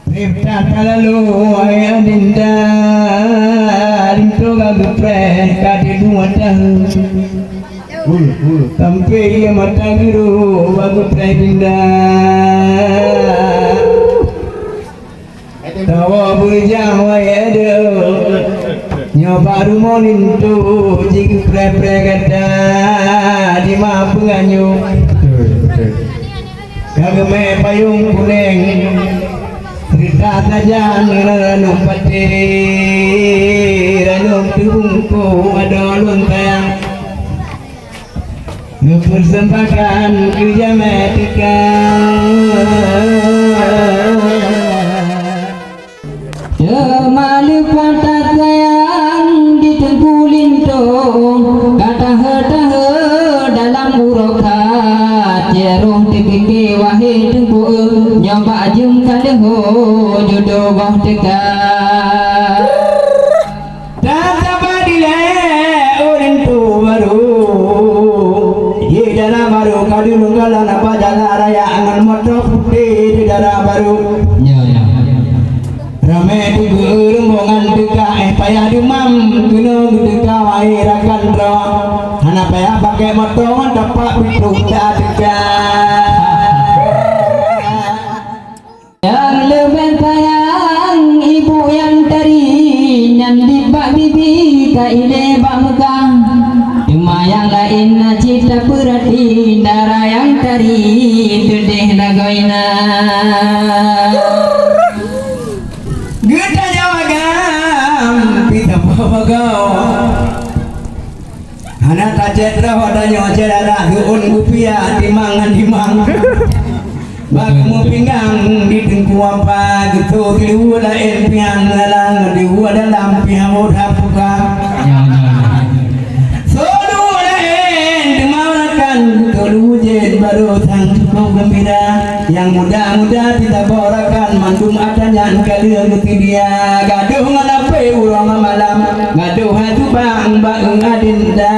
Ripta lalu ayah dinda rinto gagu pre kadi dua tahun sampai ia mata biru bagu pre dinda tawa bujang ayah do nyoba rumah nintu jigi pre kata di mampu ganyu kagame payung kuning cerita saja ranum pati ranum tubungku ada lontang ngepersembahkan kerja metika Jemalu patah sayang di tengkulinto kata hata dalam urokat jeruh tepike wahai tengku nyoba jum kadeho jodoh bah dekat tak sabar dile orang tu baru ye darah baru kadu nunggalan apa jalan raya angan motor putih di darah baru ramai tugu rombongan dekat payah demam kena dekat wahai rakan roh anak payah pakai motor dapat pintu tak dekat yang lebih sayang ibu yang teri yang dibak bibi kaile bak megang cuma yang lain cita perhati darah yang teri tudeh lagoina Gita jawagam pita babagao anak tajet roh danyo cerara duun gupia dimangan dimang bagmu pinggang di tengku apa gitu diu lain piang ngalang diu dalam piang udah buka solu lain demalakan tolu jen baru sang cukup gembira yang muda-muda tidak borakan mandum adanya kalian ngerti dia gaduh ngalape urang malam gaduh hatu bang bang adinda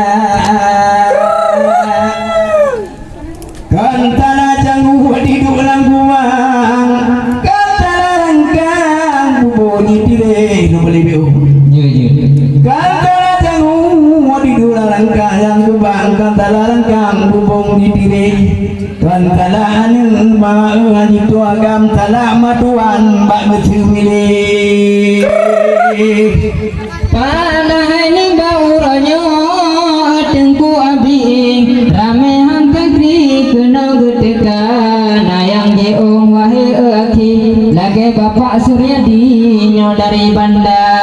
kantana janggu di dulang buang kantana rangkang bubuni dire no beli biu kantana janggu di dulang rangkang yang bubang kantana rangkang bubung di dire kantana anu ma itu agam tala matuan bak betul milih pada ini bauranyo tengku abi rame hangkagri kena getekan ayang jeong wahai aki lagi bapak Suryadi nyo dari Bandang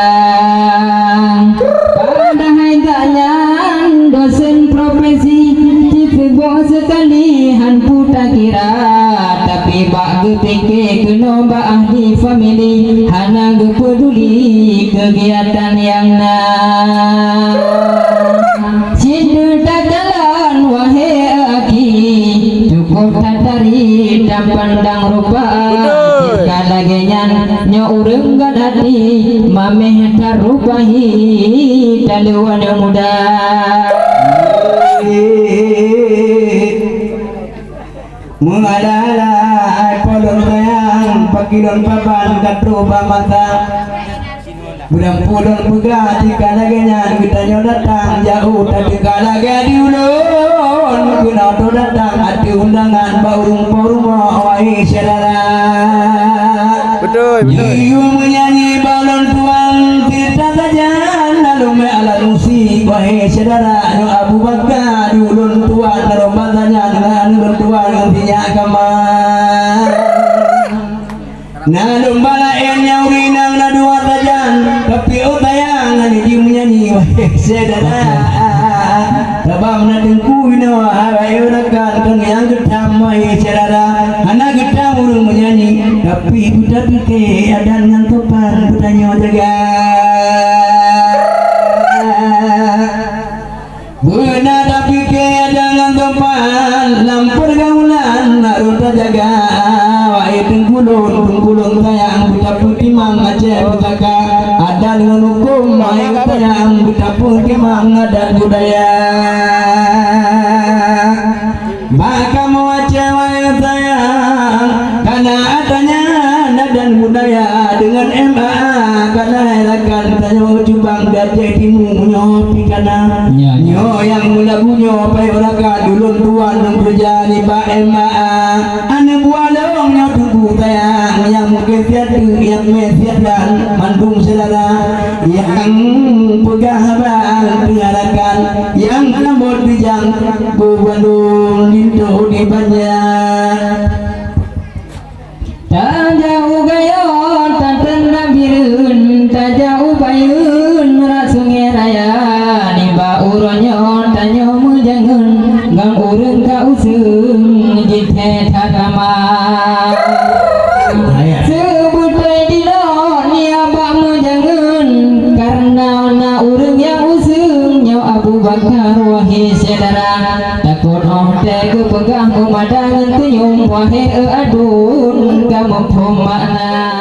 pada hai ganyan dosen profesi cipi bos sekali han puta kira tapi bak gepeke kena bak ahli family hana gepeduli kegiatan yang cinta tak jalan wahai aki cukup tatari dan pandang rupa jika lagian nyo ureng gadati mameh tarubahi taluan muda mengalala polon sayang pakilon papan katruba mata budang pulon pega jika laginya kita nyo datang jauh tapi kalau lagi diulun kuna tu datang hati undangan baurung wahai saudara betul you menyanyi balon tuang cerita saja lalu me ala musik wahai saudara no Abu Bakar diulun tuan rombanya dengan ulun tuan nantinya kamar nalum balaen nyaurinang na dua tajan tapi utayang ani di menyanyi wahai saudara tabam na dengku ino awai urakan kan yang getam wahai saudara anak getam urung menyanyi tapi budak pike ada ngantopan budanya jaga benar tapi ke ada ngantopan lampur gaulan naruta jaga wahai tengkulun sayang budak putih mang aceh butaka ada dengan hukum wahai sayang budak putih mang ada budaya maka mau aceh wahai sayang karena adanya dan budaya dengan MAA karena herakan tanyo cubang gajah timu nyo pikana nyo yang mula bunyo pai orakan dulun tuan nang kerja ni ba MAA ane bualong nyo tunggu tayang yang mungkin tiada yang mesiat dan mandung saudara yang pegah bang pengarakan yang namur bijang bubandung lindu di banyak tak jauh gayon tak tenda birun tak jauh bayun merak sungai raya ni ba uronyo tanyo mujangun gang urang ka usung jithe thakama sebutai dilo ni abang mujangun karena na urang yang usung nyo Abu Bakar wahai saudara takut onte ke pegang umadangan tuyung wahai adun kamu pemana